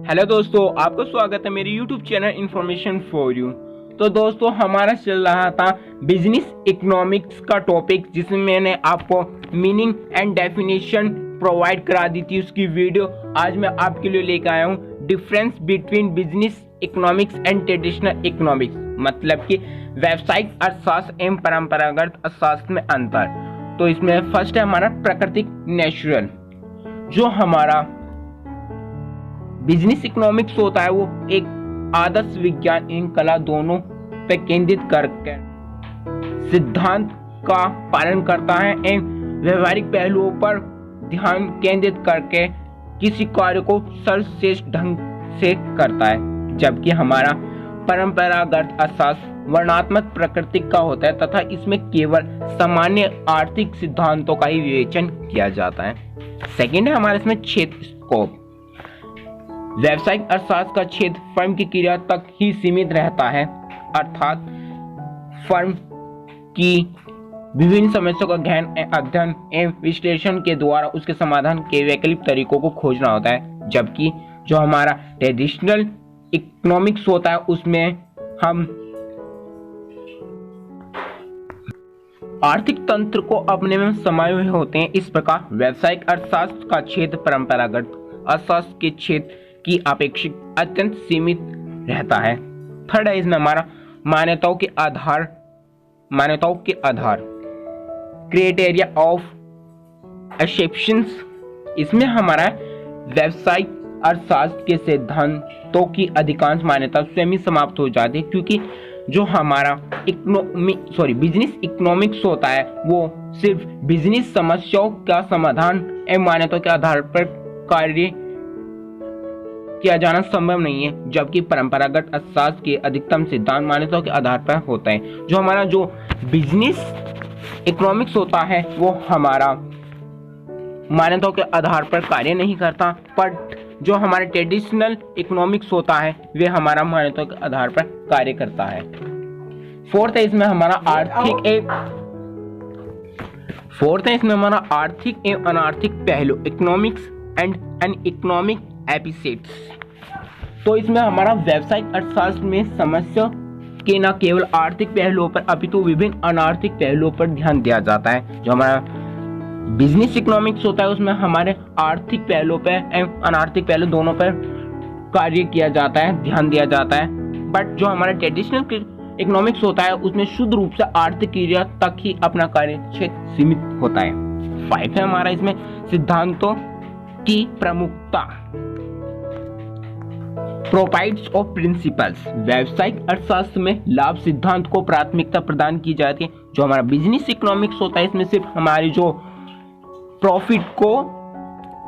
Hello दोस्तों, आपका स्वागत है मेरे YouTube channel information for you. तो दोस्तों, हमारा चल रहा था बिजनेस इकोनॉमिक्स का टॉपिक, जिसमें मैंने आपको मीनिंग एंड डेफिनेशन प्रोवाइड करा दी थी। उसकी वीडियो आज मैं आपके लिए लेकर आया हूँ। Difference between business economics and traditional economics, मतलब कि व्यावसायिक अर्थशास्त्र एवं परंपरागत अर्थशास्त्र में अंतर। तो इसमें फर्स्ट है हमारा प्राकृतिक नेचुरल। जो हमारा बिजनेस इकोनॉमिक्स होता है वो एक आदर्श विज्ञान इन कला दोनों पे केंद्रित करके सिद्धांत का पालन करता है एवं व्यवहारिक पहलुओं पर ध्यान केंद्रित करके किसी कार्य को सर्वश्रेष्ठ ढंग से करता है। जबकि हमारा परंपरागत अर्थशास्त्र वर्णनात्मक प्रकृति का होता है तथा इसमें केवल सामान्य आर्थिक सिद्धांतों का ही विवेचन किया जाता है। सेकेंड है हमारे इसमें क्षेत्र स्कोप। व्यावसायिक अर्थशास्त्र का क्षेत्र फर्म की क्रिया तक ही सीमित रहता है, अर्थात फर्म की विभिन्न समस्याओं का गहन अध्ययन एवं विश्लेषण के द्वारा उसके समाधान के वैकल्पिक तरीकों को खोजना होता है। जबकि जो हमारा ट्रेडिशनल इकोनॉमिक्स होता है उसमें हम आर्थिक तंत्र को अपने में समाये हुए होते हैं। इस प्रकार व्यावसायिक अर्थशास्त्र का क्षेत्र परंपरागत अर्थशास्त्र के क्षेत्र की अपेक्षित अत्यंत सीमित रहता है। थर्ड है इसमें हमारा मान्यताओं के आधार क्राइटेरिया ऑफ एक्सेप्शंस। इसमें हमारा व्यवसायिक अर्थशास्त्र के सिद्धांतों की अधिकांश मान्यता स्वयं ही समाप्त हो जाती है, क्योंकि जो हमारा बिजनेस इकोनॉमिक्स होता है वो सिर्फ बिजनेस समस्याओं का समाधान एवं मान्यताओं के आधार पर कार्य किया जाना संभव नहीं है। जबकि परंपरागत अर्थशास्त्र के अधिकतम सिद्धांत मान्यताओं के आधार पर होता है। जो हमारा जो बिजनेस इकोनॉमिक्स होता है वो हमारा मान्यताओं के आधार पर कार्य नहीं करता, बट जो हमारे ट्रेडिशनल इकोनॉमिक्स होता है वे हमारा मान्यताओं के आधार पर कार्य करता है। फोर्थ है इसमें हमारा आर्थिक एवं अनार्थिक पहलू, इकोनॉमिक्स एंड एन इकोनॉमिक एपिसेट्स। तो इसमें हमारा व्यावसायिक अर्थशास्त्र में समस्या के न केवल आर्थिक पहलुओं पर अपितु विभिन्न अनार्थिक पहलुओं पर ध्यान दिया जाता है। जो हमारा बिजनेस इकोनॉमिक्स होता है उसमें हमारे आर्थिक पहलुओं पर एवं अनार्थिक पहलू दोनों पर कार्य किया जाता है, ध्यान दिया जाता है। बट जो हमारा ट्रेडिशनल इकोनॉमिक्स होता है उसमें शुद्ध रूप से आर्थिक क्रिया तक ही अपना कार्य क्षेत्र सीमित होता है। 5 है हमारा इसमें सिद्धांतों की प्रमुखता, प्रोपाइड्स ऑफ प्रिंसिपल्स। व्यावसायिक अर्थशास्त्र में लाभ सिद्धांत को प्राथमिकता प्रदान की जाती है। जो हमारा बिजनेस इकोनॉमिक्स होता है इसमें सिर्फ हमारी जो प्रॉफिट को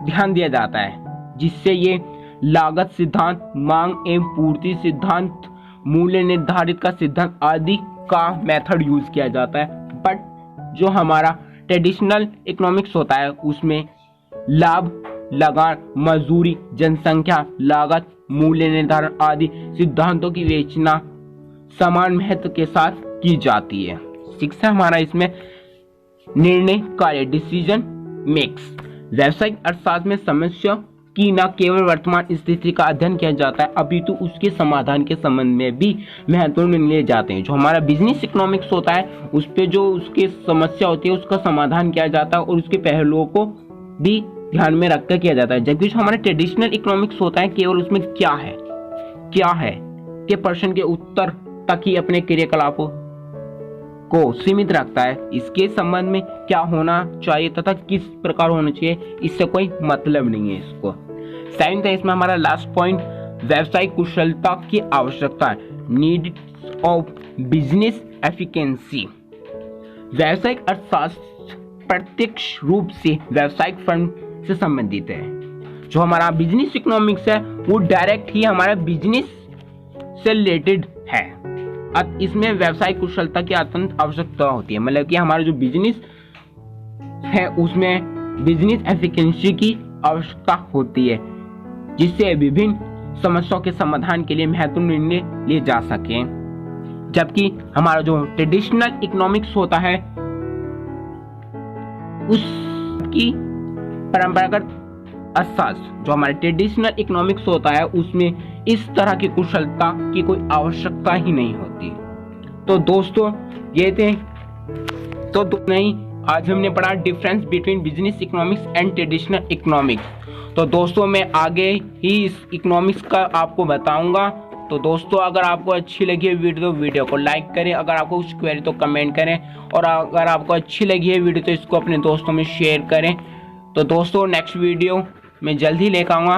ध्यान दिया जाता है, जिससे ये लागत सिद्धांत, मांग एवं पूर्ति सिद्धांत, मूल्य निर्धारित का सिद्धांत आदि का मेथड यूज किया जाता है। बट जो हमारा ट्रेडिशनल इकोनॉमिक्स होता है उसमें लाभ, लगान, मजदूरी, जनसंख्या, लागत, मूल्य निर्धारण आदि सिद्धांतों की विवेचना समान महत्व के साथ की जाती है। 6 है हमारा इसमें निर्णय कार्य, डिसीजन मेक्स। व्यावसायिक अर्थशास्त्र में समस्या की न केवल वर्तमान स्थिति का अध्ययन किया जाता है अपितु उसके समाधान के संबंध में भी महत्वपूर्ण निर्णय लिए जाते हैं। जो हमारा बिजनेस इकोनॉमिक्स होता है उस पे जो उसकी समस्या होती है उसका समाधान किया जाता है और उसके पहलुओं को भी ध्यान में रखकर किया जाता है। जबकि जो हमारा ट्रेडिशनल इकोनॉमिक्स होता है केवल उसमें क्या है के प्रश्न के उत्तर तक ही अपने क्रियाकलापों को सीमित रखता है। इसके संबंध में क्या होना चाहिए तथा किस प्रकार होना चाहिए इससे कोई मतलब नहीं है इसको। 7 है इसमें हमारा लास्ट पॉइंट, व्यावसायिक कुशलता की आवश्यकता है, नीड्स ऑफ बिजनेस एफिशिएंसी। व्यावसायिक अर्थशास्त्र प्रत्यक्ष रूप से व्यावसायिक फर्म से संबंधित है। जो हमारा बिजनेस इकोनॉमिक्स है वो डायरेक्ट ही हमारा बिजनेस से रिलेटेड है। इसमें व्यावसायिक कुशलता की अत्यंत आवश्यकता होती है, मतलब कि हमारा जो बिजनेस है उसमें बिजनेस एफिशिएंसी की आवश्यकता होती है, जिससे विभिन्न समस्याओं के समाधान के लिए महत्वपूर्ण निर्णय लिए जा सके। जबकि हमारा जो ट्रेडिशनल इकोनॉमिक्स होता है उसकी परंपरागत अर्थशास्त्र जो हमारा ट्रेडिशनल इकोनॉमिक्स होता है उसमें इस तरह की कुशलता की कोई आवश्यकता ही नहीं होती। तो दोस्तों ये थे तो नहीं, आज हमने पढ़ा difference between business economics and traditional economics. तो दोस्तों मैं आगे ही इस इकोनॉमिक्स का आपको बताऊंगा। तो दोस्तों अगर आपको अच्छी लगी है वीडियो को लाइक करें, अगर आपको कुछ क्वेरी तो कमेंट करें, और अगर आपको अच्छी लगी है वीडियो तो इसको अपने दोस्तों में शेयर करें। तो दोस्तों नेक्स्ट वीडियो मैं जल्द ही लेकर आऊँगा।